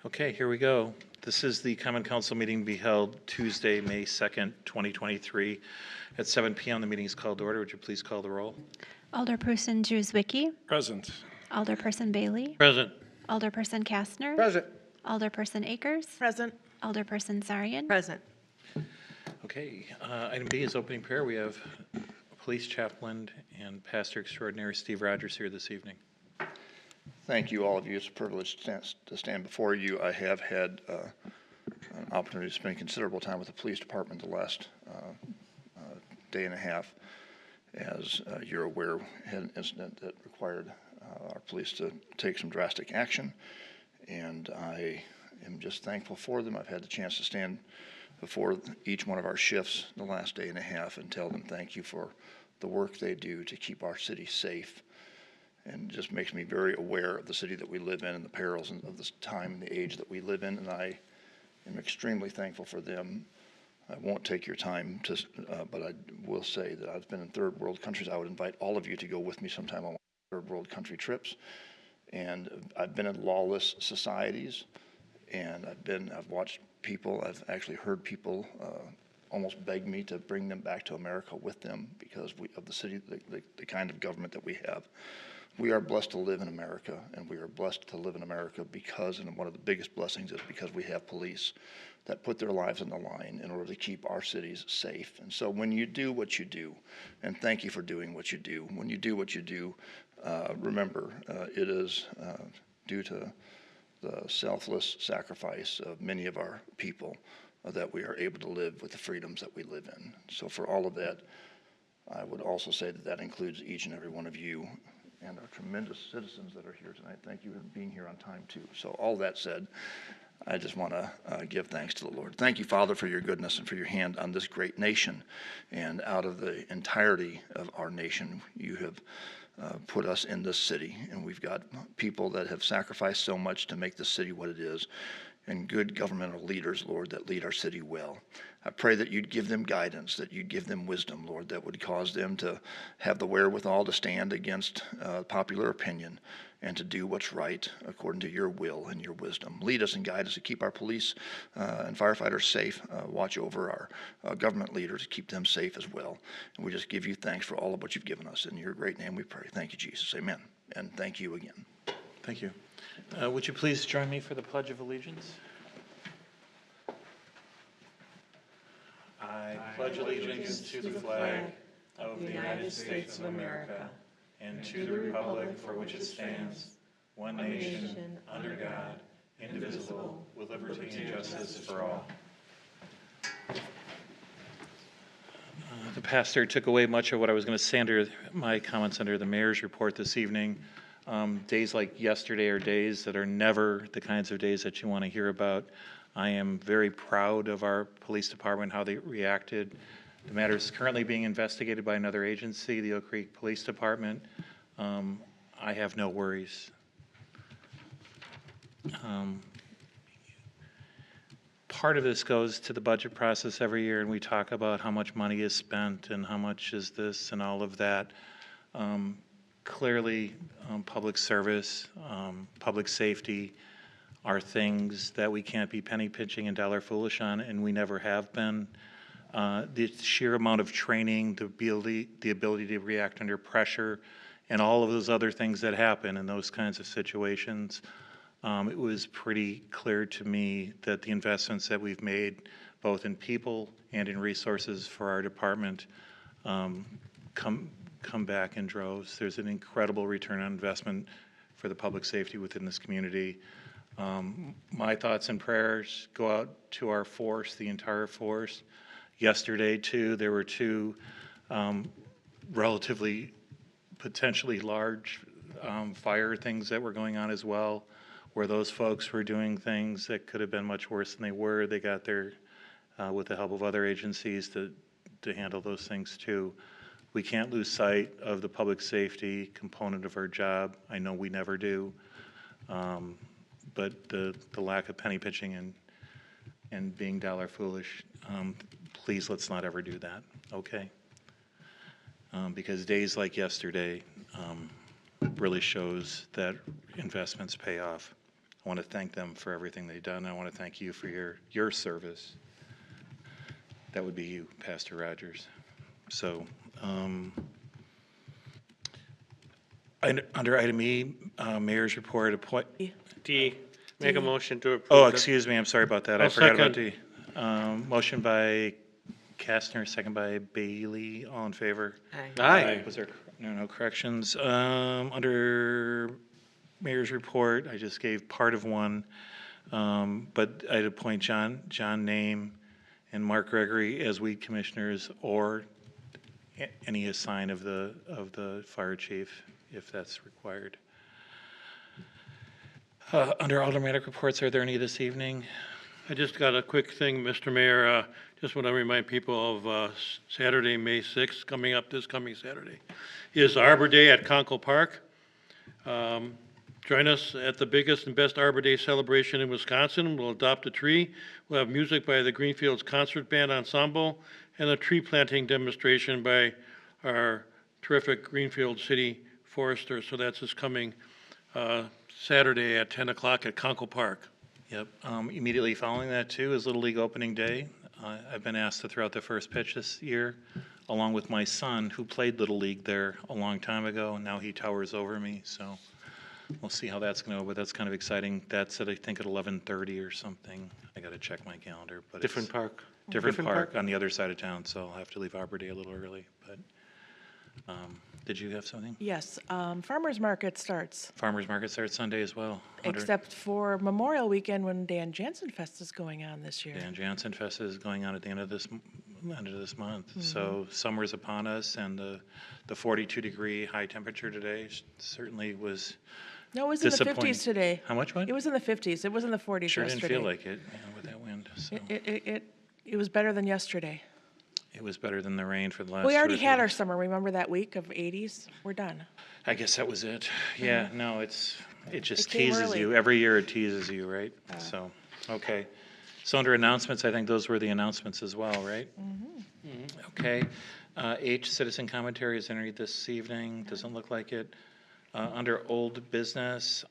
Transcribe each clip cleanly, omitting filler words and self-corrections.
Okay, here we go. This is the Common Council meeting to be held Tuesday, May 2nd, 2023 at 7 p.m. The meeting is called to order. Would you please call the roll? Alderperson Drewzwicki. Present. Alderperson Bailey. Present. Alderperson Kastner. Present. Alderperson Akers. Present. Alderperson Zaryan. Present. Okay, item B is opening prayer. We have Police Chaplain and Pastor Extraordinary Steve Rogers here this evening. Thank you, all of you. It's a privilege to stand before you. I have had an opportunity to spend considerable time with the police department the last day and a half. As you're aware, we had an incident that required our police to take some drastic action, and I am just thankful for them. I've had the chance to stand before each one of our shifts the last day and a half and tell them thank you for the work they do to keep our city safe. And it just makes me very aware of the city that we live in and the perils of this time and the age that we live in, and I am extremely thankful for them. I won't take your time, but I will say that I've been in third world countries. I would invite all of you to go with me sometime on third world country trips. And I've been in lawless societies, and I've watched people, I've actually heard people almost beg me to bring them back to America with them because of the city, the kind of government that we have. We are blessed to live in America, and we are blessed to live in America because, and one of the biggest blessings is because we have police that put their lives on the line in order to keep our cities safe. And so when you do what you do, and thank you for doing what you do, when you do what you do, remember, it is due to the selfless sacrifice of many of our people that we are able to live with the freedoms that we live in. So for all of that, I would also say that that includes each and every one of you and our tremendous citizens that are here tonight. Thank you for being here on time, too. So all that said, I just want to give thanks to the Lord. Thank you, Father, for your goodness and for your hand on this great nation. And out of the entirety of our nation, you have put us in this city. And we've got people that have sacrificed so much to make this city what it is, and good governmental leaders, Lord, that lead our city well. I pray that you'd give them guidance, that you'd give them wisdom, Lord, that would cause them to have the wherewithal to stand against popular opinion and to do what's right according to your will and your wisdom. Lead us and guide us to keep our police and firefighters safe. Watch over our government leaders, keep them safe as well. And we just give you thanks for all of what you've given us. In your great name we pray. Thank you, Jesus. Amen. And thank you again. Thank you. Would you please join me for the Pledge of Allegiance? I pledge allegiance to the flag of the United States of America and to the republic for which it stands, one nation, under God, indivisible, with liberty and justice for all. The pastor took away much of what I was going to say under my comments under the mayor's report this evening. Days like yesterday are days that are never the kinds of days that you want to hear about. I am very proud of our police department, how they reacted. The matter is currently being investigated by another agency, the Oak Creek Police Department. I have no worries. Part of this goes to the budget process every year, and we talk about how much money is spent and how much is this and all of that. Clearly, public service, public safety are things that we can't be penny pinching and dollar foolish on, and we never have been. The sheer amount of training, the ability to react under pressure, and all of those other things that happen in those kinds of situations, it was pretty clear to me that the investments that we've made, both in people and in resources for our department, come back in droves. There's an incredible return on investment for the public safety within this community. My thoughts and prayers go out to our force, the entire force. Yesterday, too, there were two relatively potentially large fire things that were going on as well, where those folks were doing things that could have been much worse than they were. They got there with the help of other agencies to handle those things, too. We can't lose sight of the public safety component of our job. I know we never do. But the lack of penny pitching and being dollar foolish, please let's not ever do that, okay? Because days like yesterday really shows that investments pay off. I want to thank them for everything they've done. I want to thank you for your service. That would be you, Pastor Rogers. So, under item E, Mayor's report, D, make a motion to approve. oh, the- excuse me, I'm sorry about that. I I'll forgot about second. D. Motion by Kastner, second by Bailey. All in favor? Aye. Was there, no corrections? Under Mayor's report, I just gave part of one, but I'd appoint John Name and Mark Gregory as weed commissioners, or any assign of the fire chief, if that's required. Under aldermanic reports, are there any this evening? I just got a quick thing, Mr. Mayor. Just want to remind people of Saturday, May 6th, this coming Saturday, is Arbor Day at Conkle Park. Join us at the biggest and best Arbor Day celebration in Wisconsin. We'll adopt a tree. We'll have music by the Greenfields Concert Band Ensemble and a tree planting demonstration by our terrific Greenfield City Forester. So that's this coming Saturday at 10 o'clock at Conkle Park. Yep. Immediately following that, too, is Little League Opening Day. I've been asked to throw out the first pitch this year, along with my son, who played Little League there a long time ago, and now he towers over me, so we'll see how that's going to go, but that's kind of exciting. That's at, I think, at 11:30 or something. I got to check my calendar, but Different it's park. different park on the other side of town, so I'll have to leave Arbor Day a little early, but did you have something? Yes, farmer's market starts, Farmers Market starts Sunday as well. except for Memorial Weekend when Dan Jansen Fest is going on this year. Dan Jansen Fest is going on at the end of this month. So summer's upon us, and the 42-degree high temperature today certainly was No, it was in the disappointing. 50s today. How much, what? It was in the 50s. It was in the 40s Sure didn't yesterday. feel like it, with that wind. So It was better than yesterday. it was better than the rain for the last We already 2 or 3 had our days. summer. Remember that week of 80s? We're done. I guess that was it. Yeah, no, it just It came teases early. you. Every year it teases you, right? So, okay. So under announcements, I think those were the announcements as well, right? Okay. H, citizen commentary is entered this evening. Doesn't look like it. Under old business,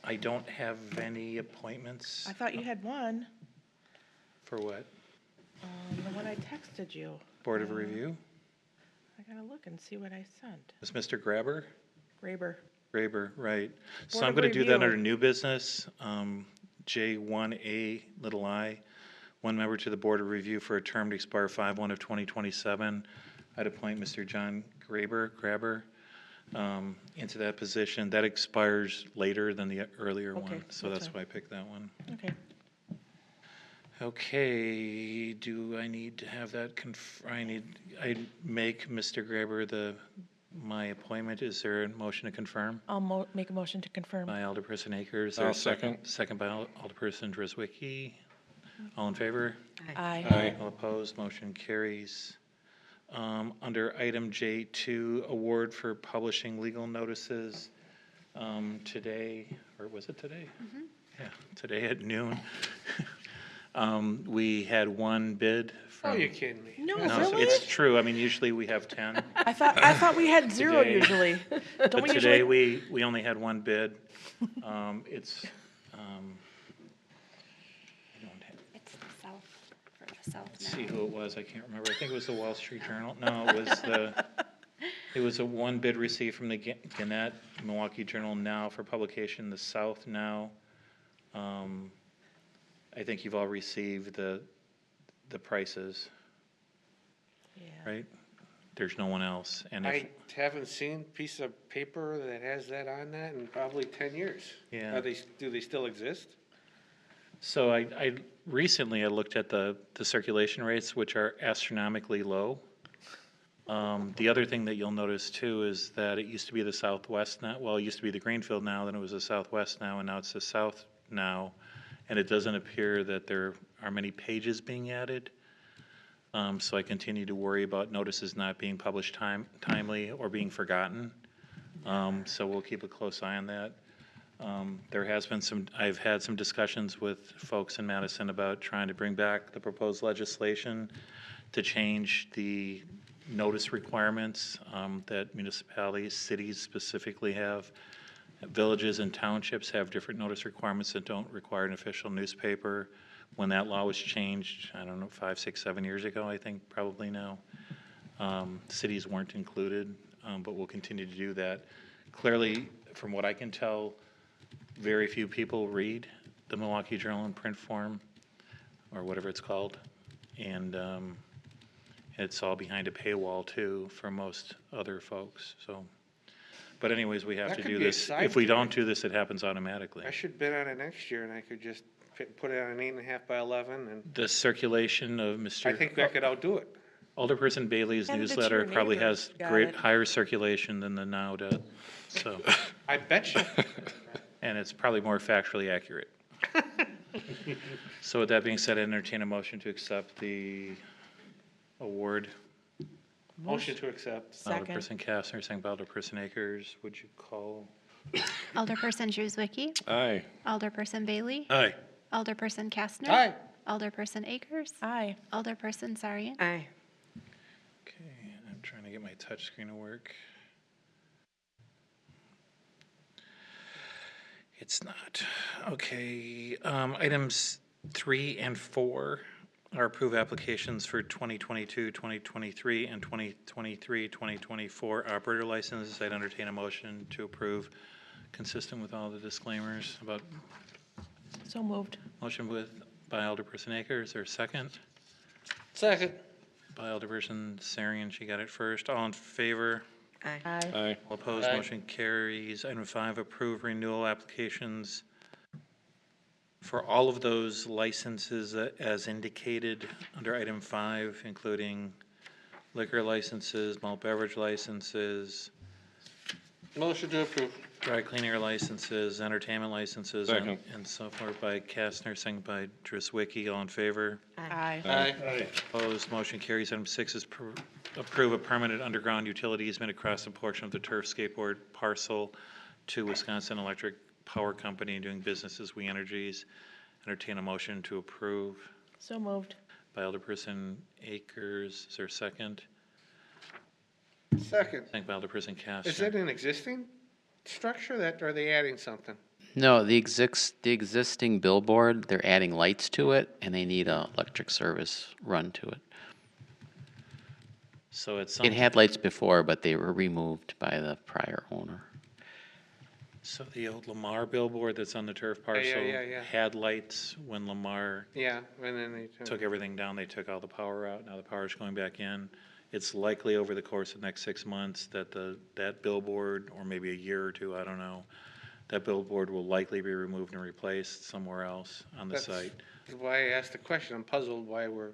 I don't have any appointments. I thought you had one, For what? the one I texted you. Board of Review? I gotta look and see what I sent. Was Mr. Grabber? Graber. Graber, right. So Board I'm of going to do that Review. under new business, J1A, little I, one member to the Board of Review for a term to expire 5/1 of 2027. I'd appoint Mr. John Grabber into that position. That expires later than the earlier Okay, one, so that's that's why I picked that one. Okay. Okay, do I need to have that I make Mr. Grabber my appointment? Is there a motion to confirm? I'll make a motion to confirm. By Alderperson Akers. I'll second. Second by Alderperson Driswicky. All in favor? Aye. All opposed, motion carries. Under item J2, award for publishing legal notices, today, or was it today? Yeah, today at noon. We had one bid Oh, from. you kidding me? No, No, really? it's true. I mean, usually we have 10. I thought we had zero Today- usually. Don't But we today, usually? we only had one bid. It's, I don't have, It's the south, for the south let's see now. who it was. I can't remember. I think it was the Wall Street Journal. No, it was a one bid received from the Gannett Milwaukee Journal Now for publication, the South Now. I think you've all received the prices, Yeah. right? There's no one else. And if, I haven't seen a piece of paper that has that on that in probably 10 years. Yeah. Do they still exist? so I recently I looked at the circulation rates, which are astronomically low. The other thing that you'll notice too is that it used to be the Southwest Now. Well, it used to be the Greenfield Now, then it was the Southwest Now, and now it's the South Now. And it doesn't appear that there are many pages being added. So I continue to worry about notices not being published timely or being forgotten. So we'll keep a close eye on that. I've had some discussions with folks in Madison about trying to bring back the proposed legislation to change the notice requirements that municipalities, cities specifically have. Villages and townships have different notice requirements that don't require an official newspaper. When that law was changed, I don't know, 5, 6, 7 years ago, I think, probably now, cities weren't included, but we'll continue to do that. Clearly, from what I can tell, very few people read the Milwaukee Journal in print form, or whatever it's called. And it's all behind a paywall, too, for most other folks, so. But anyways, we have That to could do be a this. side If we don't gig. do this, it happens automatically. I should bid on it next year and I could just put it on an 8.5 by 11 and The circulation of I Mr. think I could outdo it. Alderperson Bailey's Hand it to newsletter your probably neighbors. has Got great, it. higher circulation than the Now does, so, I bet you. and it's probably more factually accurate. So with that being said, I entertain a motion to accept the award. Motion to accept. Second. Alderperson Kastner, second by Alderperson Akers. Would you call? Alderperson Drewzwicki. Aye. Alderperson Bailey. Aye. Alderperson Kastner. Aye. Alderperson Akers. Aye. Alderperson Sarian. Aye. Okay, I'm trying to get my touch screen to work. It's not. Okay, items 3 and 4 are approved applications for 2022, 2023, and 2023, 2024 operator licenses. I'd entertain a motion to approve, consistent with all the disclaimers about So moved. motion by Alderperson Akers, or second? Second. By Alderperson Sarian, she got it first. All in favor? Aye. Aye. Aye. All opposed, Aye. motion carries. Item 5, approve renewal applications for all of those licenses as indicated under item 5, including liquor licenses, malt beverage licenses, Motion to approve. dry cleaner licenses, entertainment licenses, Second. and so forth by Kastner, second by Drewzwicki. All in favor? Aye. Aye. Opposed, motion carries. Item 6 is approve a permanent underground utility easement across a portion of the turf skateboard parcel to Wisconsin Electric Power Company doing business as We Energies. Entertain a motion to approve So moved. by Alderperson Akers. Is there a second? Second. Second by Alderperson Kastner. Is it an existing structure that, or are they adding something? No, the existing billboard, they're adding lights to it, and they need a electric service run to it. So it's It had lights before, but they were removed by the prior owner. so the old Lamar billboard that's on the turf parcel yeah. had lights when Lamar Yeah, and then they took everything down, they took all the power out, now the power's going back in. It's likely over the course of the next 6 months that that billboard, or maybe a year or two, I don't know, that billboard will likely be removed and replaced somewhere else on the site. That's why I asked the question. I'm puzzled why we're,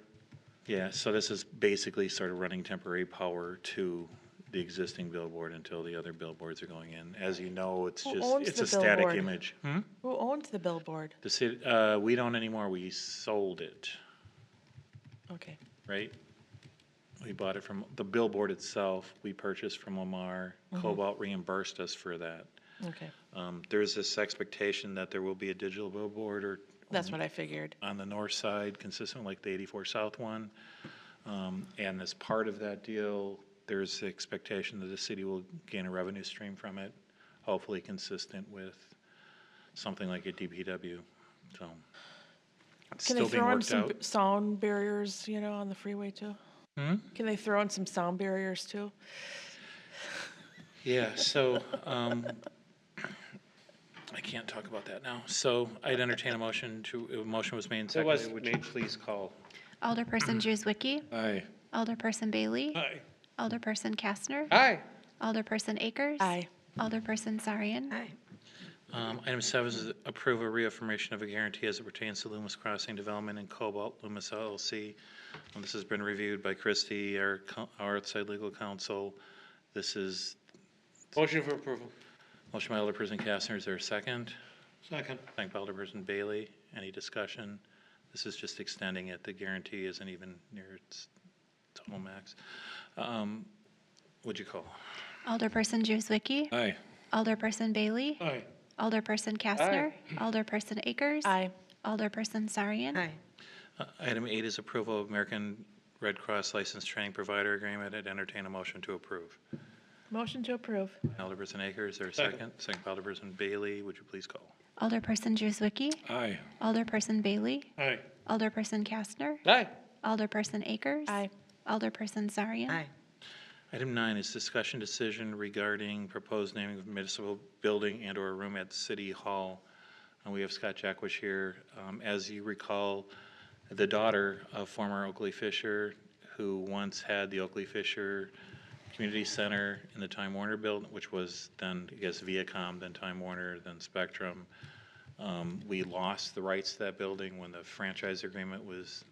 Yeah, so this is basically sort of running temporary power to the existing billboard until the other billboards are going in. As you know, it's Who just, owns it's the a static billboard? image. Who owns the billboard? The city, we don't anymore, we sold it, Okay. right? We bought it from, the billboard itself, we purchased from Lamar. Cobalt reimbursed us for that. Okay. There's this expectation that there will be a digital billboard or That's what I figured. on the north side, consistent with like the 84 South one. And as part of that deal, there's the expectation that the city will gain a revenue stream from it, hopefully consistent with something like a DPW, so. It's Can they still being throw in worked some out. sound barriers, on the freeway too? Can they throw in some sound barriers too? Yeah, so, I can't talk about that now. So I'd entertain a motion a motion was made and It was seconded. Would you made. please call? Alderperson Drewzwicki. Aye. Alderperson Bailey. Aye. Alderperson Kastner. aye. Alderperson Akers. Aye. Alderperson Sarian. Aye. Item 7 is approve a reaffirmation of a guarantee as it pertains to Loomis Crossing Development and Cobalt Loomis LLC. This has been reviewed by Christie, our outside legal counsel. This is Motion for approval. motion by Alderperson Kastner. Is there a second? Second. Second by Alderperson Bailey. Any discussion? This is just extending it. The guarantee isn't even near its total max. Would you call? Alderperson Drewzwicki. Aye. Alderperson Bailey. Aye. Alderperson Kastner. Alderperson Akers. Aye. Alderperson Sarian. Aye. Item 8 is approval of American Red Cross Licensed Training Provider Agreement. I'd entertain a motion to approve. Motion to approve. Alderperson Akers, is there a Second. second? Second by Alderperson Bailey. Would you please call? Alderperson Juzwicki, Aye. Alderperson Bailey, Aye. Alderperson Kastner, Aye. Alderperson Akers. Aye. Alderperson Zaryan. Item 9 is discussion decision regarding proposed naming of municipal building and/or room at City Hall. And we have Scott Jackwich here. As you recall, the daughter of former Oakley Fisher, who once had the Oakley Fisher Community Center in the Time Warner building, which was then, I guess, Viacom, then Time Warner, then Spectrum. We lost the rights to that building when the franchise agreement was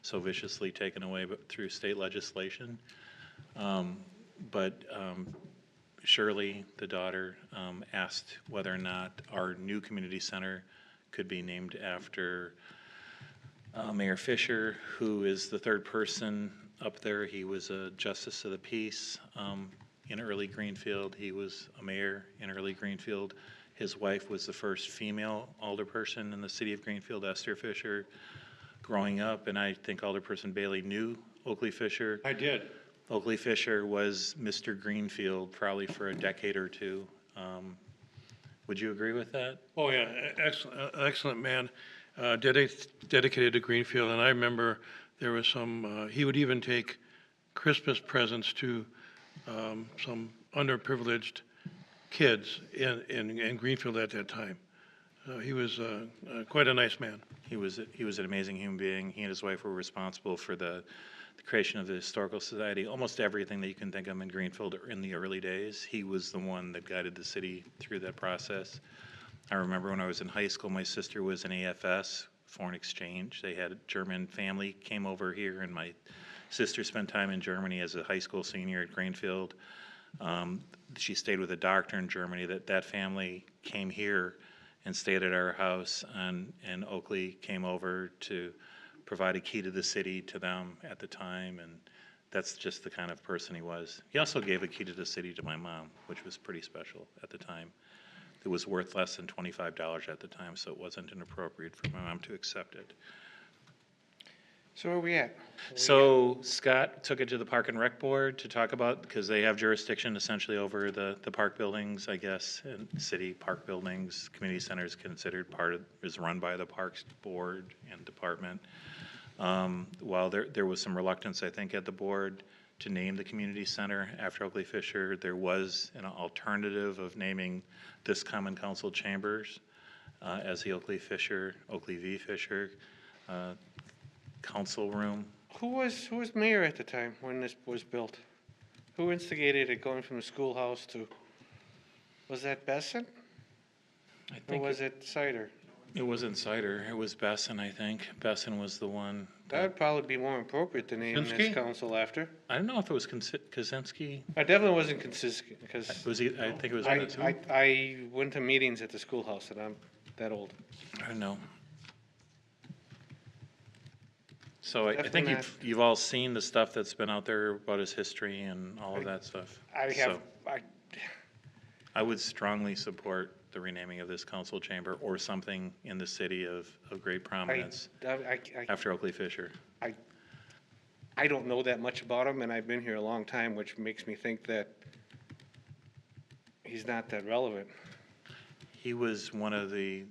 so viciously taken away through state legislation. But Shirley, the daughter, asked whether or not our new community center could be named after Mayor Fisher, who is the third person up there. He was a justice of the peace in early Greenfield. He was a mayor in early Greenfield. His wife was the first female alderperson in the city of Greenfield, Esther Fisher, growing up. And I think Alderperson Bailey knew Oakley Fisher. I did. Oakley Fisher was Mr. Greenfield probably for a decade or two. Would you agree with that? Oh, yeah, excellent man, dedicated to Greenfield, and I remember there was some, he would even take Christmas presents to some underprivileged kids in Greenfield at that time. He was quite a nice man. He was an amazing human being. He and his wife were responsible for the creation of the Historical Society. Almost everything that you can think of in Greenfield in the early days, he was the one that guided the city through that process. I remember when I was in high school, my sister was in AFS, foreign exchange. They had a German family came over here, and my sister spent time in Germany as a high school senior at Greenfield. She stayed with a doctor in Germany. That family came here and stayed at our house, and Oakley came over to provide a key to the city to them at the time, and that's just the kind of person he was. He also gave a key to the city to my mom, which was pretty special at the time. It was worth less than $25 at the time, so it wasn't inappropriate for my mom to accept it. So where we at? So Scott took it to the Park and Rec Board to talk about, because they have jurisdiction essentially over the park buildings, I guess, and city park buildings. Community center is considered is run by the Parks Board and Department. While there was some reluctance, I think, at the board to name the community center after Oakley Fisher, there was an alternative of naming this Common Council Chambers as the Oakley V. Fisher Council Room. Who was mayor at the time when this was built? Who instigated it going from the schoolhouse to, was that Besson? I Or think was it Cider? it wasn't Cider, it was Besson, I think. Besson was the one. That would probably be more appropriate to name this Kinski? council after. I don't know if it was Kaczynski. I definitely wasn't consistent, because I think it was one of the two. I went to meetings at the schoolhouse, and I'm that old. I don't know. So I think Definitely you've all seen the stuff that's been out there about his history and all of that stuff. So I would strongly support the renaming of this council chamber or something in the city of great prominence after Oakley Fisher. I don't know that much about him, and I've been here a long time, which makes me think that he's not that relevant. He was one of the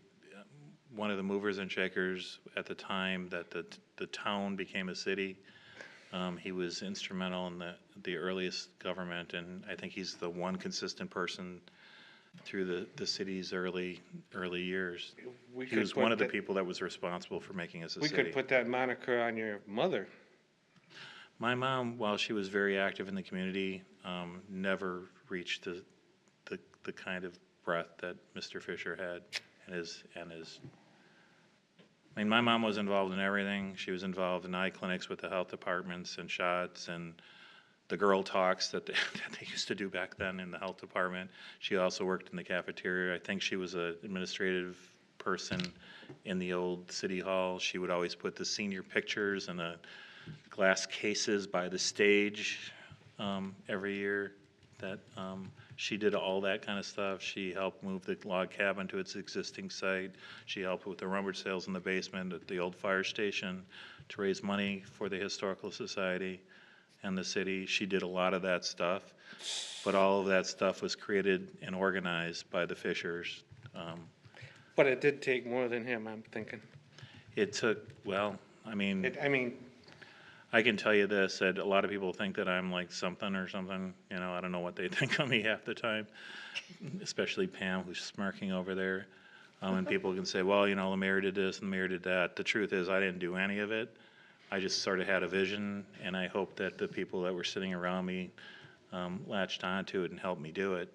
movers and shakers at the time that the town became a city. He was instrumental in the earliest government, and I think he's the one consistent person through the city's early years. He was one of the people that was responsible for making us a We city. could put that moniker on your mother. My mom, while she was very active in the community, never reached the kind of breadth that Mr. Fisher had and his. I mean, my mom was involved in everything. She was involved in eye clinics with the health departments and shots and the girl talks that they used to do back then in the health department. She also worked in the cafeteria. I think she was an administrative person in the old city hall. She would always put the senior pictures in the glass cases by the stage every year. She did all that kind of stuff. She helped move the log cabin to its existing site. She helped with the rummage sales in the basement at the old fire station to raise money for the Historical Society. and the city. She did a lot of that stuff, but all of that stuff was created and organized by the Fishers. But it did take more than him, I'm thinking. It took, well, I mean, I mean, I can tell you this, that a lot of people think that I'm like something or something, you know, I don't know what they think of me half the time, especially Pam, who's smirking over there. And people can say, well, you know, the mayor did this and the mayor did that. The truth is, I didn't do any of it. I just sort of had a vision, and I hope that the people that were sitting around me latched onto it and helped me do it,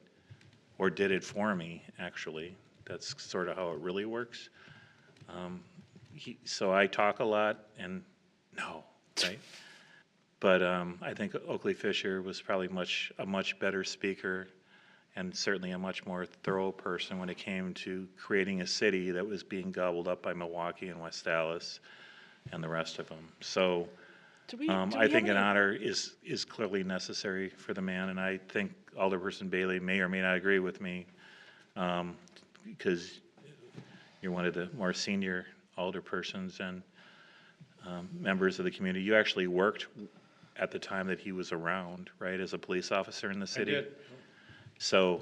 or did it for me, actually. That's sort of how it really works. So I talk a lot, and no, right? But I think Oakley Fisher was probably a much better speaker, and certainly a much more thorough person when it came to creating a city that was being gobbled up by Milwaukee and West Dallas and the rest of them. So Do we I think have an any- honor is clearly necessary for the man, and I think Alderperson Bailey may or may not agree with me, because you're one of the more senior alderpersons and members of the community. You actually worked at the time that he was around, right, as a police officer in the I city? did. So,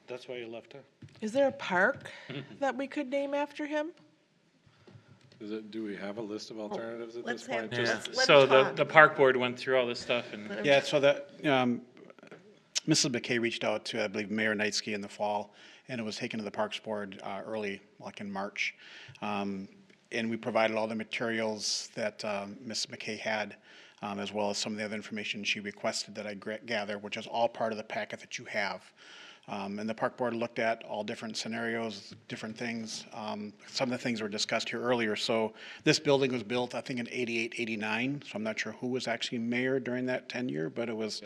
that's why you left, huh? Is there a park that we could name after him? Do we have a list of alternatives at let's this point? have- Just- Let so him talk. the park board went through all this stuff and. Let him Yeah, so that, Mrs. McKay reached out to, I believe, Mayor Knightsky in the fall, and it was taken to the Parks Board early, like in March. And we provided all the materials that Ms. McKay had, as well as some of the other information she requested that I gather, which is all part of the packet that you have. And the Park Board looked at all different scenarios, different things. Some of the things were discussed here earlier. So this building was built, I think, in 88, 89. So I'm not sure who was actually mayor during that tenure, but it was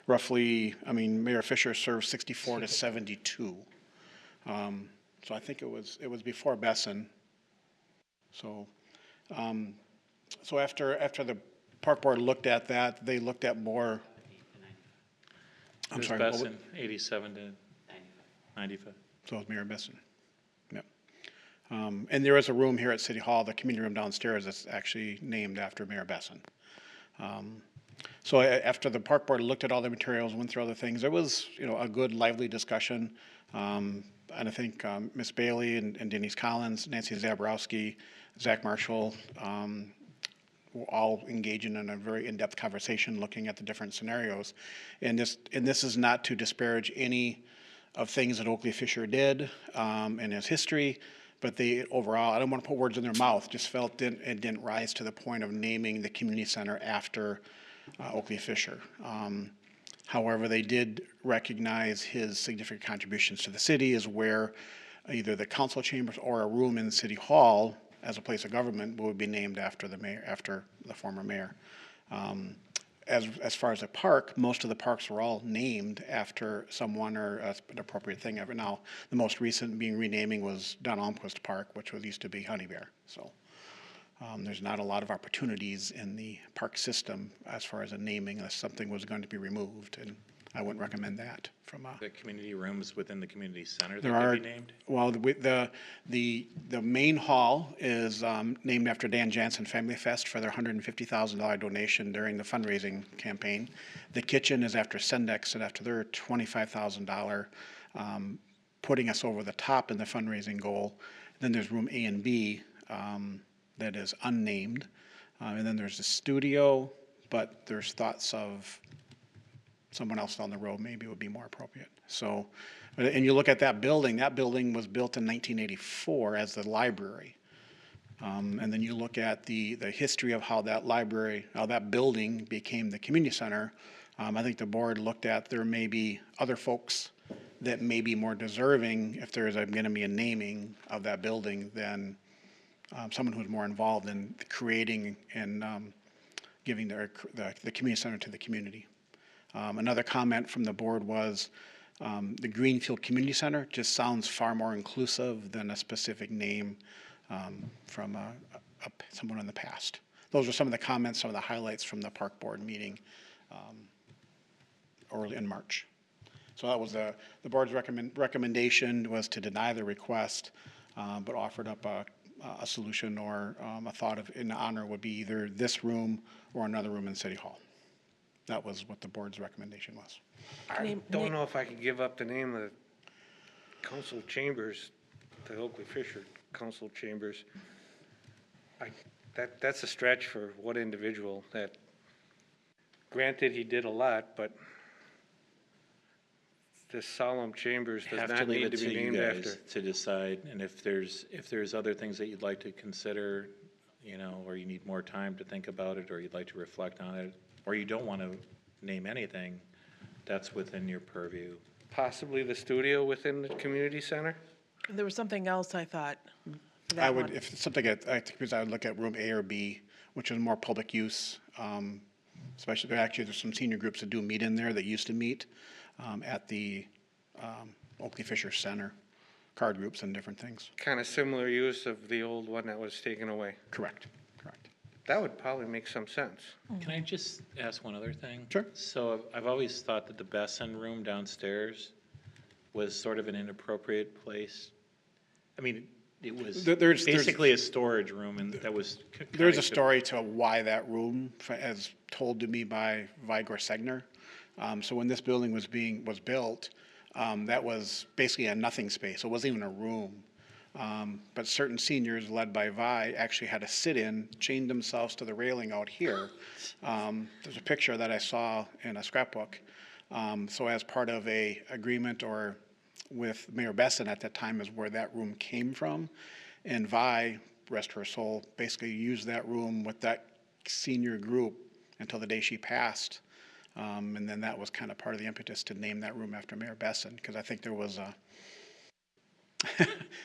roughly, I mean, Mayor Fisher served 64 to 72. So I think it was before Besson. So, so after the Park Board looked at that, they looked at more. I'm sorry. what was- Besson, 87 to 95. So it was Mayor Besson. Yep. And there is a room here at City Hall, the community room downstairs, that's actually named after Mayor Besson. So after the Park Board looked at all the materials, went through other things, there was, you know, a good lively discussion. And I think Ms. Bailey and Denise Collins, Nancy Zaborowski, Zach Marshall, were all engaging in a very in-depth conversation, looking at the different scenarios. And this is not to disparage any of things that Oakley Fisher did in his history, but they overall, I don't want to put words in their mouth, just felt it didn't rise to the point of naming the community center after Oakley Fisher. However, they did recognize his significant contributions to the city, as where either the council chambers or a room in City Hall as a place of government would be named after the mayor, after the former mayor. As far as the park, most of the parks were all named after someone or an appropriate thing. Now, the most recent being renaming was Don Almquist Park, which used to be Honey Bear. So there's not a lot of opportunities in the park system as far as a naming unless something was going to be removed, and I wouldn't recommend that from a. The community rooms within the community center There that are, could be named? well, the main hall is named after Dan Jansen Family Fest for their $150,000 donation during the fundraising campaign. The kitchen is after Sendex and after their $25,000, putting us over the top in the fundraising goal. Then there's room A and B that is unnamed. And then there's the studio, but there's thoughts of someone else down the road maybe would be more appropriate. So, and you look at that building was built in 1984 as the library. And then you look at the history of how that building became the community center. I think the board looked at there may be other folks that may be more deserving if there's going to be a naming of that building than someone who's more involved in creating and giving the community center to the community. Another comment from the board was the Greenfield Community Center just sounds far more inclusive than a specific name from someone in the past. Those were some of the comments, some of the highlights from the park board meeting early in March. So that was the board's recommendation was to deny the request, but offered up a a solution or a thought of in honor would be either this room or another room in City Hall. That was what the board's recommendation was. I don't know if I could give up the name of Council Chambers, the Oakley Fisher Council Chambers. That's a stretch for one individual that, granted, he did a lot, but this Solemn Chambers does Have to not leave need it to to be you named guys after. to decide, and if there's other things that you'd like to consider, you know, or you need more time to think about it, or you'd like to reflect on it, or you don't want to name anything, that's within your purview. Possibly the studio within the community center? There was something else I thought. for I that would, one. if it's something, I think I would look at room A or B, which is more public use. Especially, actually, there's some senior groups that do meet in there that used to meet at the Oakley Fisher Center, card groups and different things. Kind of similar use of the old one that was taken away. Correct, correct. That would probably make some sense. Can I just ask one other thing? Sure. So I've always thought that the Besson room downstairs was sort of an inappropriate place. I mean, it was There's- basically a storage room, and that was. There's a story to why that room, as told to me by Vigor Segner. So when this building was built, that was basically a nothing space. It wasn't even a room. But certain seniors, led by Vi, actually had to sit in, chain themselves to the railing out here. There's a picture that I saw in a scrapbook. So as part of a agreement or with Mayor Besson at that time is where that room came from. And Vi, rest her soul, basically used that room with that senior group until the day she passed. And then that was kind of part of the impetus to name that room after Mayor Besson, because I think there was a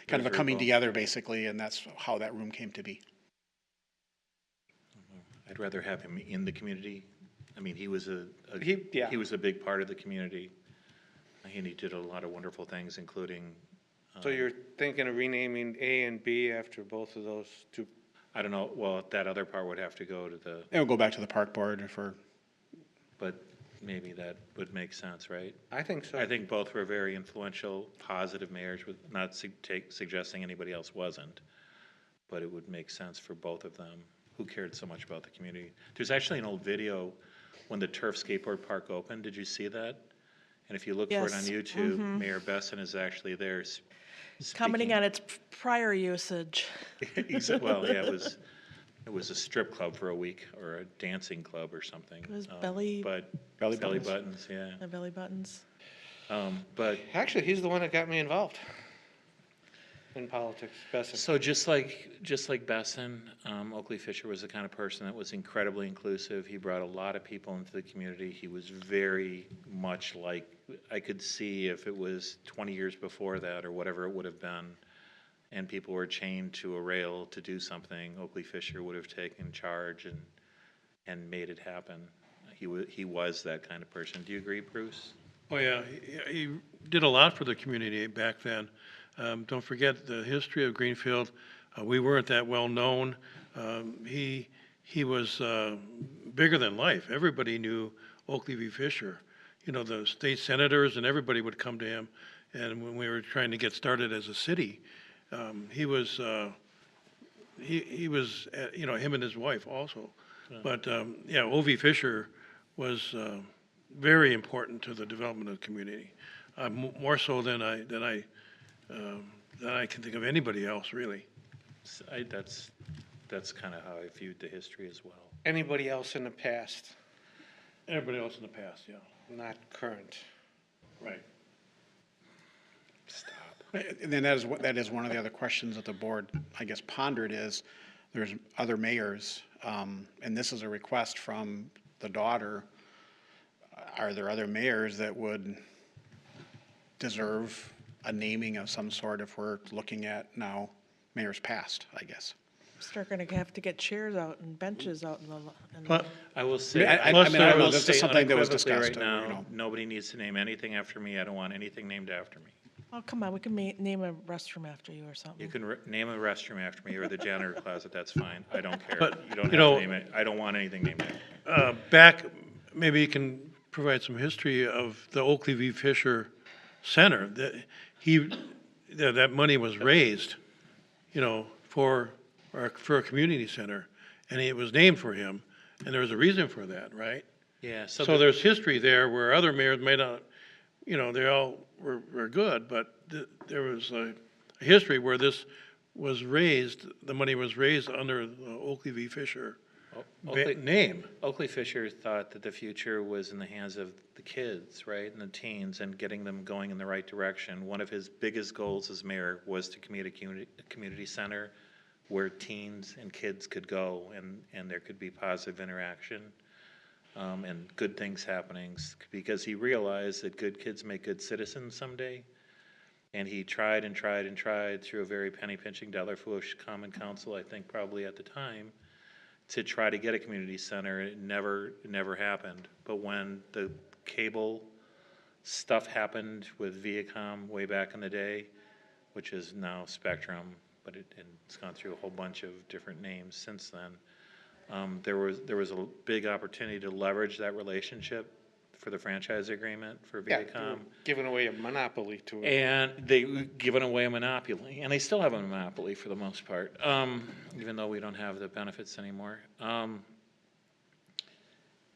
kind of a coming together, basically, and that's how that room came to be. I'd rather have him in the community. I mean, he was Yeah. he was a big part of the community. And he did a lot of wonderful things, including, So you're thinking of renaming A and B after both of those two? I don't know, well, that other part would have to go to the, It will go back to the park board for, but maybe that would make sense, right? I think so. I think both were very influential, positive mayors, with not suggesting anybody else wasn't. But it would make sense for both of them, who cared so much about the community. There's actually an old video when the turf skateboard park opened. Did you see that? And if you look for it on Yes. YouTube, Mayor Besson is actually there Commenting speaking. on its prior usage. Well, yeah, it was a strip club for a week, or a dancing club or something. It was belly Belly buttons, yeah. The belly buttons. But, Actually, he's the one that got me involved in politics, Besson. so just like Besson, Oakley Fisher was the kind of person that was incredibly inclusive. He brought a lot of people into the community. He was very much like, I could see if it was 20 years before that, or whatever it would have been, and people were chained to a rail to do something, Oakley Fisher would have taken charge and made it happen. He was that kind of person. Do you agree, Bruce? Oh, yeah, he did a lot for the community back then. Don't forget the history of Greenfield. We weren't that well-known. He was bigger than life. Everybody knew Oakley v. Fisher. You know, the state senators and everybody would come to him. And when we were trying to get started as a city, he was, you know, him and his wife also. But, yeah, O.V. Fisher was very important to the development of the community, more so than I can think of anybody else, really. That's kind of how I viewed the history as well. Anybody else in the past, Everybody else in the past, yeah. not current? Right. and then that is one of the other questions that the board, I guess, pondered is, there's other mayors, and this is a request from the daughter. Are there other mayors that would deserve a naming of some sort if we're looking at now mayors past, I guess? Start gonna have to get chairs out and benches out in the. But I will say, I Plus mean, I don't know, will this say is something that was unequivocally discussed, right you now, know. nobody needs to name anything after me. I don't want anything named after me. Oh, come on, we can name a restroom after you or something. You can name a restroom after me, or the janitor closet, that's fine. I don't care. But, You don't have you know- to name it. I don't want anything named after me. back, maybe you can provide some history of the Oakley v. Fisher Center. That money was raised, you know, for a community center, and it was named for him, and there was a reason for that, right? Yeah, So there's history there where other mayors may not, you know, they all were good, but there was a history where this was raised, the money was raised under the Oakley v. Fisher name. Oakley Fisher thought that the future was in the hands of the kids, right, and the teens, and getting them going in the right direction. One of his biggest goals as mayor was to create a community center where teens and kids could go, and there could be positive interaction, and good things happening, because he realized that good kids make good citizens someday. And he tried and tried and tried through a very penny-pinching, dollar-foolish common council, I think probably at the time, to try to get a community center. It never happened. But when the cable stuff happened with Viacom way back in the day, which is now Spectrum, but it's gone through a whole bunch of different names since then, there was a big opportunity to leverage that relationship for the franchise agreement for Yeah, Viacom. giving away a monopoly to it. And they given away a monopoly, and they still have a monopoly for the most part, even though we don't have the benefits anymore.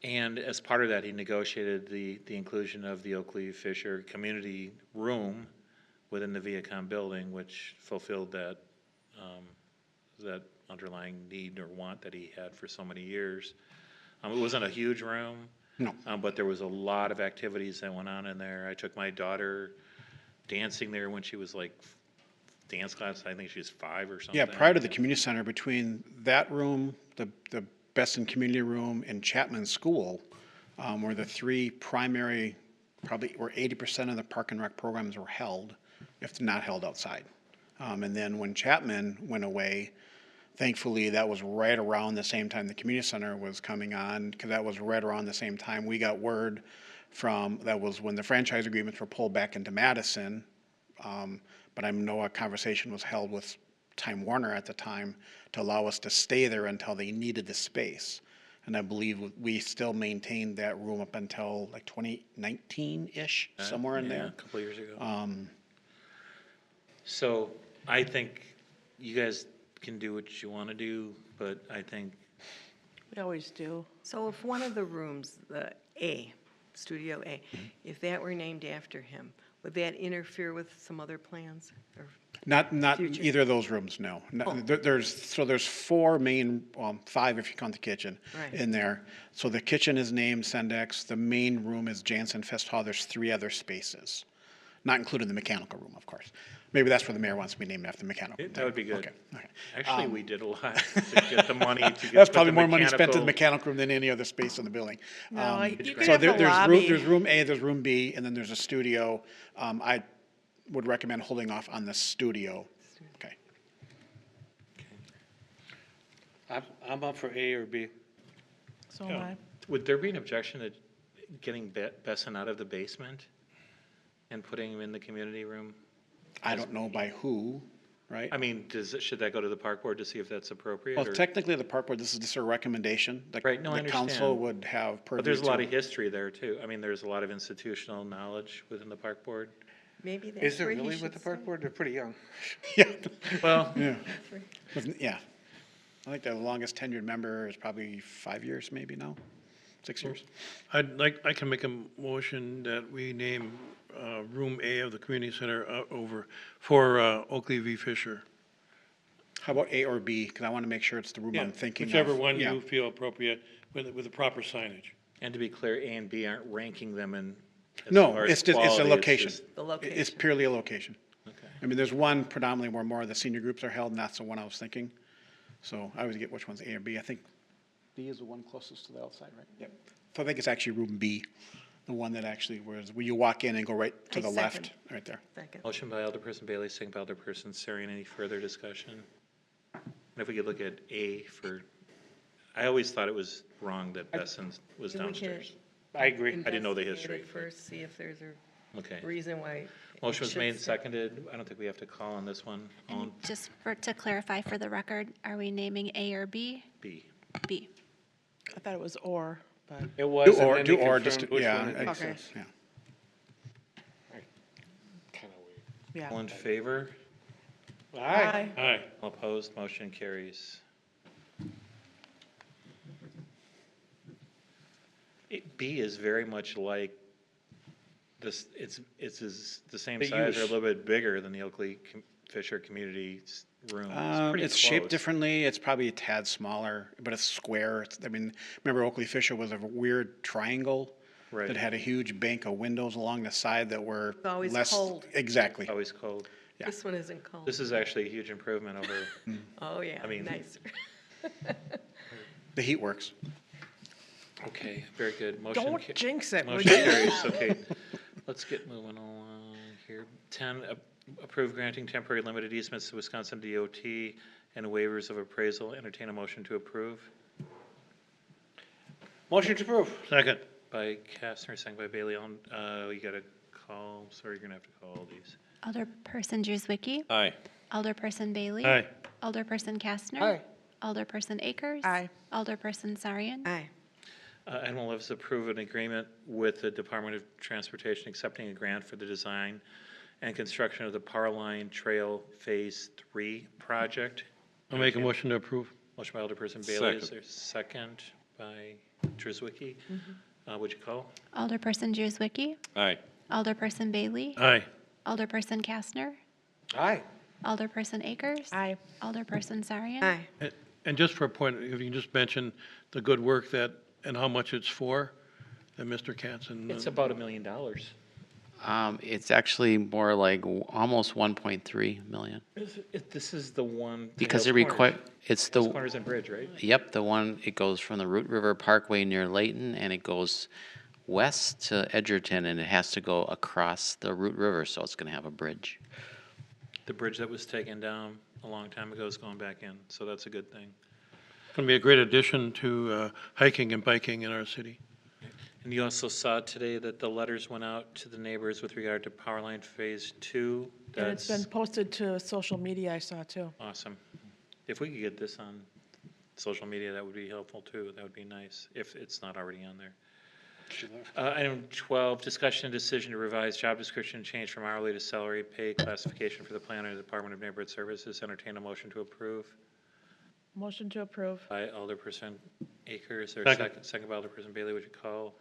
And as part of that, he negotiated the inclusion of the Oakley Fisher Community Room within the Viacom building, which fulfilled that underlying need or want that he had for so many years. It wasn't a huge room. No. But there was a lot of activities that went on in there. I took my daughter dancing there when she was like dance class. I think she was 5 or something. Yeah, prior to the community center, between that room, the Besson Community Room, and Chapman School, were the three primary, probably where 80% of the park and rec programs were held, if not held outside. And then when Chapman went away, thankfully, that was right around the same time the community center was coming on, because that was right around the same time we got word from, that was when the franchise agreements were pulled back into Madison. But I know a conversation was held with Time Warner at the time to allow us to stay there until they needed the space. And I believe we still maintained that room up until like 2019-ish, somewhere in Yeah, there. a couple years ago. So I think you guys can do what you want to do, but I think We always do. So if one of the rooms, the A, Studio A, if that were named after him, would that interfere with some other plans? Or Not Future. either of those rooms, no. There's 4 main, 5 if you count the kitchen Right. in there. So the kitchen is named Sendex, the main room is Jansen Fest Hall, there's 3 other spaces, not including the mechanical room, of course. Maybe that's where the mayor wants to be named after the mechanical room. that would be good. Okay, okay. Actually, we did a lot to get the money to get. That's put probably the more money spent in the mechanical- mechanical room than any other space in the building. No, you could So have the there's room, lobby. there's room A, there's room B, and then there's a studio. I would recommend holding off on the studio. Okay. I'm up for A or B. So am I. Would there be an objection to getting Besson out of the basement and putting him in the community room? I don't know by who, right? I mean, should that go to the park board to see if that's appropriate? Well, or- technically, the park board, this is just a recommendation. Right, no, I The council understand. would have purview But there's a lot to- of history there too. I mean, there's a lot of institutional knowledge within the park board. maybe that's Is there where he really should with the park stay. board? They're pretty young. Yeah, Well, yeah. Yeah. I think the longest tenured member is probably 5 years, maybe now, 6 years. I can make a motion that we name Room A of the community center for Oakley v. Fisher. How about A or B? Because I want to make sure it's the room Yeah, I'm thinking of. whichever one Yeah. you feel appropriate with the proper signage. and to be clear, A and B aren't ranking them in. as No, far as it's just, it's a quality, location. just- The It's location. purely a location. Okay. I mean, there's one predominantly where more of the senior groups are held, and that's the one I was thinking. So I always get which one's A or B. I think B is the one closest to the outside, right? Yep. So I think it's actually room B, the one that actually, where you walk in and go right to I the left, second. right there. Second. Motion by Alderperson Bailey, second by Alderperson Sarian. Any further discussion? And if we could look at A for, I always thought it was wrong that Besson was Maybe we can downstairs. I agree. I didn't know the investigate history, it but- First, see if there's Okay. a reason why. it Motion was should made and stay. seconded. I don't think we have to call on this one. All in And just to clarify for the record, are we naming A or B? B. B. I thought it was or, but It was, and or- then do they or, just confirmed to- which yeah, one it okay. makes Okay. sense. Yeah. Kinda weird. yeah. All in favor? Aye. Aye. All opposed, motion carries. B is very much like this, the same The size or a use. little bit bigger than the Oakley Fisher Community Room. It's pretty It's shaped close. differently. It's probably a tad smaller, but it's square. I mean, remember Oakley Fisher was a weird triangle Right. that had a huge bank of windows along the side that were It's always less. cold. Exactly. Always cold. Yeah. This one isn't cold. This is actually a huge improvement over, Oh, yeah, I mean- nicer. The heat works. okay, very good. Motion Don't ca- jinx it, would Motion you? carries, okay. Let's get moving along here. 10, approve granting temporary limited easements to Wisconsin DOT and waivers of appraisal. Entertain a motion to approve Motion to approve. Second. by Kastner, second by Bailey. You got to call, sorry, you're going to have to call all these. Alderperson Juzwicki. Aye. Alderperson Bailey. Aye. Alderperson Kastner. Aye. Alderperson Akers. Aye. Alderperson Sarian. Aye. Item 11 is approve an agreement with the Department of Transportation accepting a grant for the design and construction of the Power Line Trail Phase 3 project. I'll make a motion to approve. Motion by Alderperson Bailey. Is Second. there a second by Drewzwicki? Would you call? Alderperson Juzwicki. Aye. Alderperson Bailey. Aye. Alderperson Kastner. Aye. Alderperson Akers. Aye. Alderperson Sarian. Aye. And just for a point, if you can just mention the good work that, and how much it's for, that Mr. Katzen. It's about $1 million. It's actually more like almost 1.3 million. This is the one. Because Hales it Corners. it's Hales the, Corners and Bridge, right? yep, the one, it goes from the Root River Parkway near Layton, and it goes west to Edgerton, and it has to go across the Root River, so it's gonna have a bridge. The bridge that was taken down a long time ago is going back in, so that's a good thing. Going to be a great addition to hiking and biking in our city. And you also saw today that the letters went out to the neighbors with regard to Powerline Phase 2. And it's That's been posted to social media, I saw too. awesome. If we could get this on social media, that would be helpful too. That would be nice, if it's not already on there. Item 12, discussion and decision to revise job description change from hourly to salary pay classification for the planner of the Department of Neighborhood Services. Entertain a motion to approve Motion to approve. by Alderperson Akers. Is there a Second. second? Second by Alderperson Bailey. Would you call?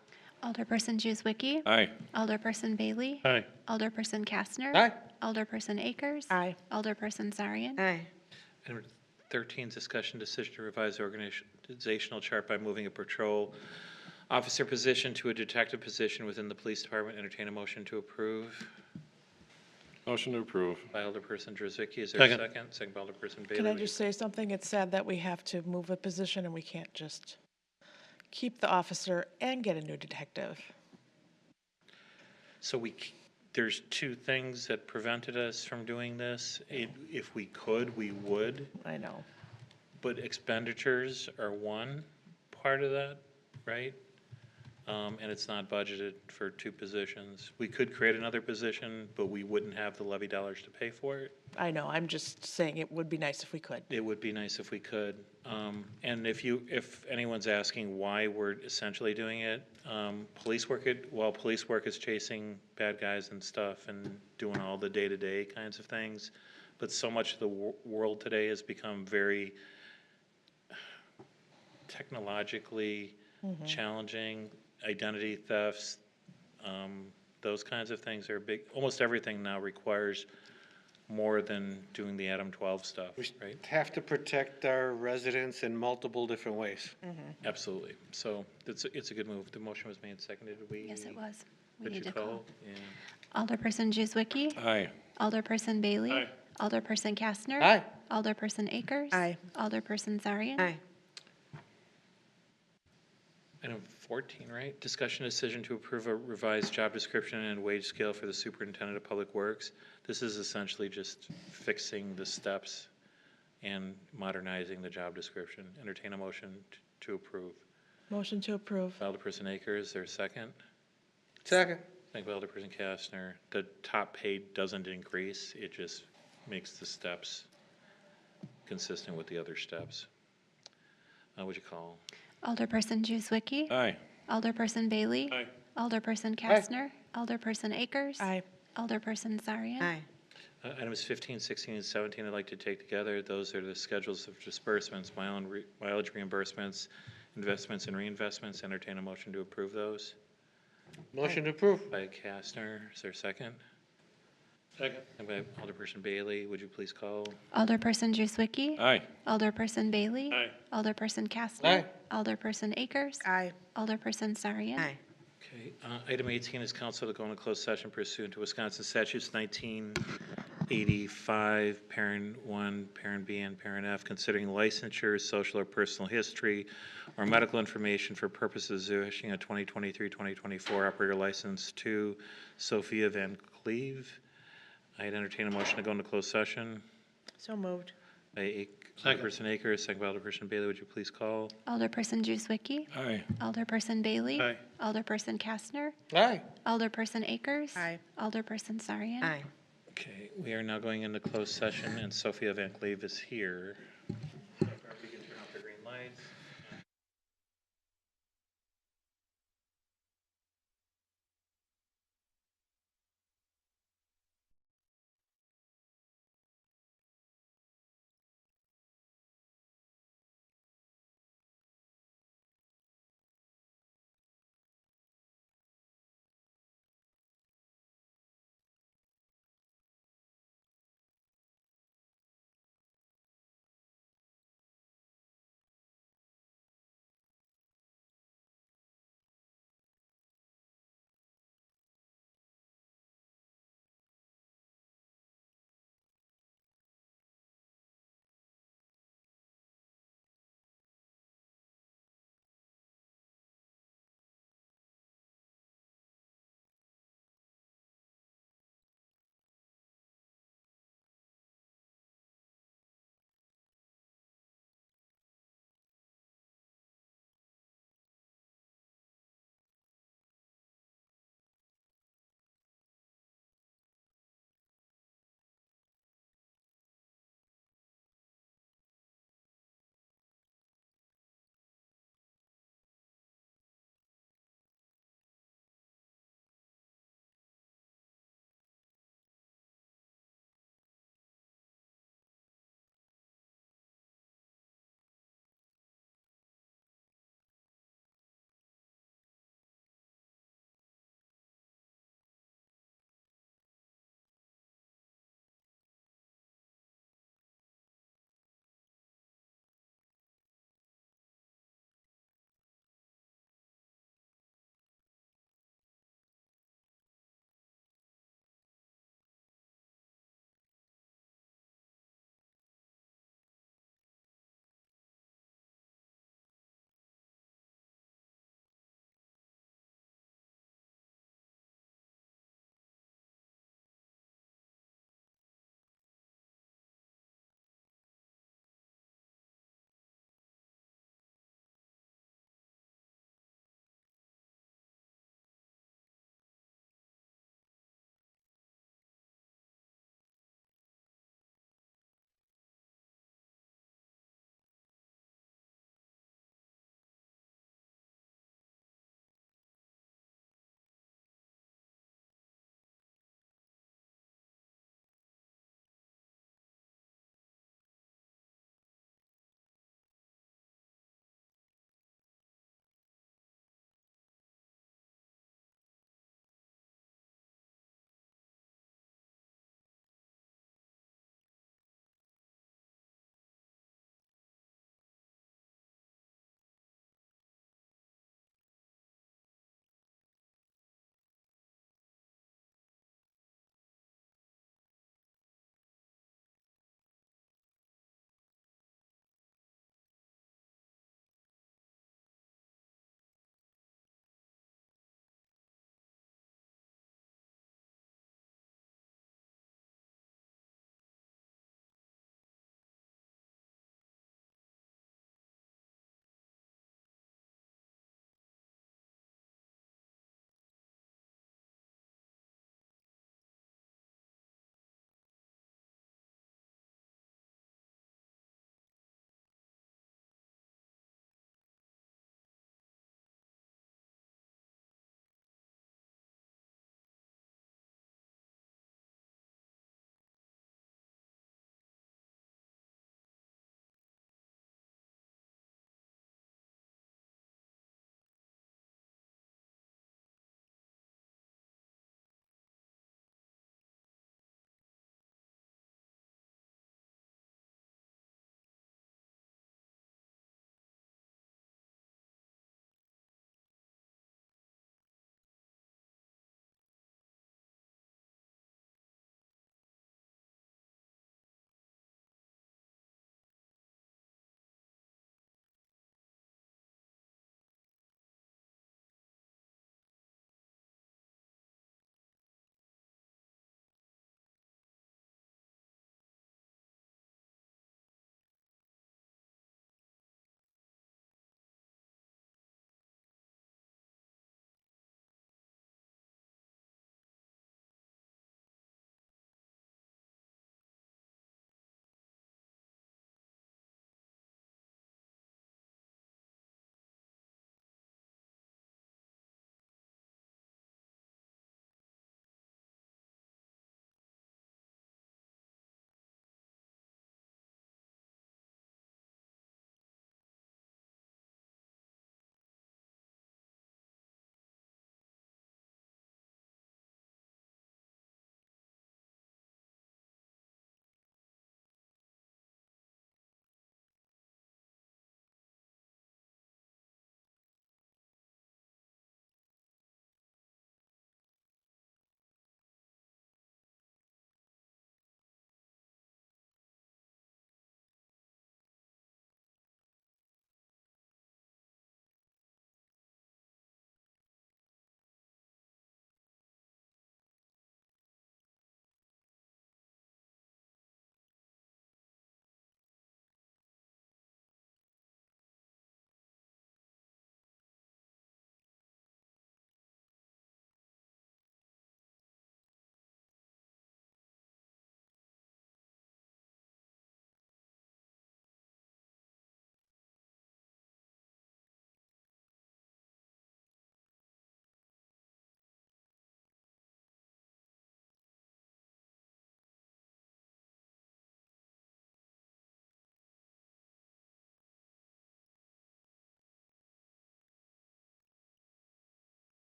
Alderperson Juzwicki. Aye. Alderperson Bailey. Aye. Alderperson Kastner. Aye. Alderperson Akers. Aye. Alderperson Sarian. Aye. Item 13, discussion decision to revise the organizational chart by moving a patrol officer position to a detective position within the police department. Entertain a motion to approve Motion to approve. by Alderperson Druzicki. Is there a Second. second? Second by Alderperson Bailey. Can I Would you- just say something? It's sad that we have to move a position and we can't just keep the officer and get a new detective. So there's two things that prevented us from doing this. If we could, we would, I know. but expenditures are one part of that, right? And it's not budgeted for two positions. We could create another position, but we wouldn't have the levy dollars to pay for it. I know. I'm just saying it would be nice if we could. It would be nice if we could. And if anyone's asking why we're essentially doing it, police work is chasing bad guys and stuff and doing all the day-to-day kinds of things, but so much of the world today has become very technologically challenging. Identity thefts, those kinds of things are big. Almost everything now requires more than doing the Adam 12 stuff, right? Have to protect our residents in multiple different ways. Absolutely. So it's a good move. The motion was made and seconded. Did we? Yes, it was. We Would need you to call. call? Yeah. Alderperson Juzwicki. Aye. Alderperson Bailey. Aye. Alderperson Kastner. Aye. Alderperson Akers. Aye. Alderperson Sarian. Aye. Item 14, right? Discussion decision to approve a revised job description and wage scale for the superintendent of public works. This is essentially just fixing the steps and modernizing the job description. Entertain a motion to approve. Motion to approve. Alderperson Akers, is there a second? Second. Second by Alderperson Kastner. The top pay doesn't increase. It just makes the steps consistent with the other steps. Would you call? Alderperson Juzwicki. Aye. Alderperson Bailey. Aye. Alderperson Kastner. Alderperson Akers. Aye. Alderperson Sarian. Aye. Items 15, 16, and 17 I'd like to take together. Those are the schedules of disbursements, mileage reimbursements, investments and reinvestments. Entertain a motion to approve those. Motion to approve. By Kastner, is there a second? Second. And by Alderperson Bailey, would you please call? Alderperson Juswicki. Aye. Alderperson Bailey. Aye. Alderperson Kastner. Aye. Alderperson Akers. Aye. Alderperson Sarian. Aye. Okay, item 18 is council to go into closed session pursuant to Wisconsin statutes 1985, parent 1, parent B, and parent F, considering licensure, social or personal history, or medical information for purposes of issuing a 2023-2024 operator license to Sophia Van Cleve. I'd entertain a motion to go into closed session. So moved. By Second. Alderperson Akers, second by Alderperson Bailey. Would you please call? Alderperson Juswicki. Aye. Alderperson Bailey. Aye. Alderperson Kastner. Aye. Alderperson Akers. Aye. Alderperson Sarian. Aye. Okay, we are now going into closed session, and Sophia Van Cleve is here. We can turn off the green lights.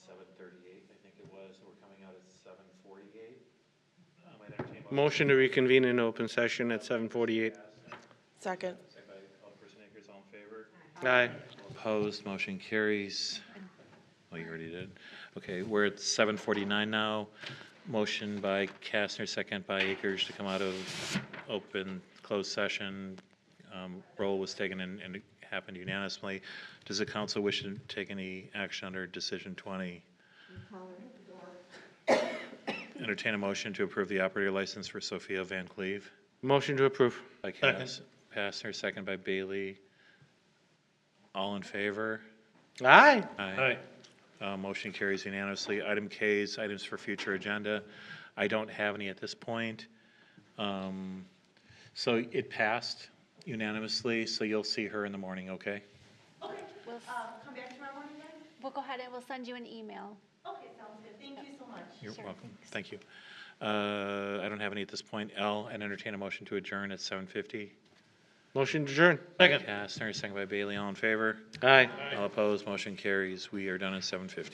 7:38, I think it was, we're coming out at 7:48. Motion to reconvene in open session at 7:48. Second. Second by Alderperson Akers, all in favor? Aye. Opposed, motion carries. Oh, you already did. Okay, we're at 7:49 now. Motion by Kastner, second by Akers to come out of closed session. Roll was taken and it happened unanimously. Does the council wish to take any action under decision 20? Entertain a motion to approve the operator license for Sophia Van Cleve. Motion to approve. By Kastner, second by Bailey. All in favor? Aye. Aye. Motion carries unanimously. Item K is items for future agenda. I don't have any at this point. So it passed unanimously, so you'll see her in the morning, okay? Okay, We'll, come back tomorrow morning then? we'll go ahead and we'll send you an email. Okay, sounds good. Thank you so much. You're Sure, welcome. thanks. Thank you. I don't have any at this point. L, and entertain a motion to adjourn at 7:50. Motion to adjourn. Second. Kastner, second by Bailey, all in favor? Aye. All opposed, motion carries. We are done at 7:50.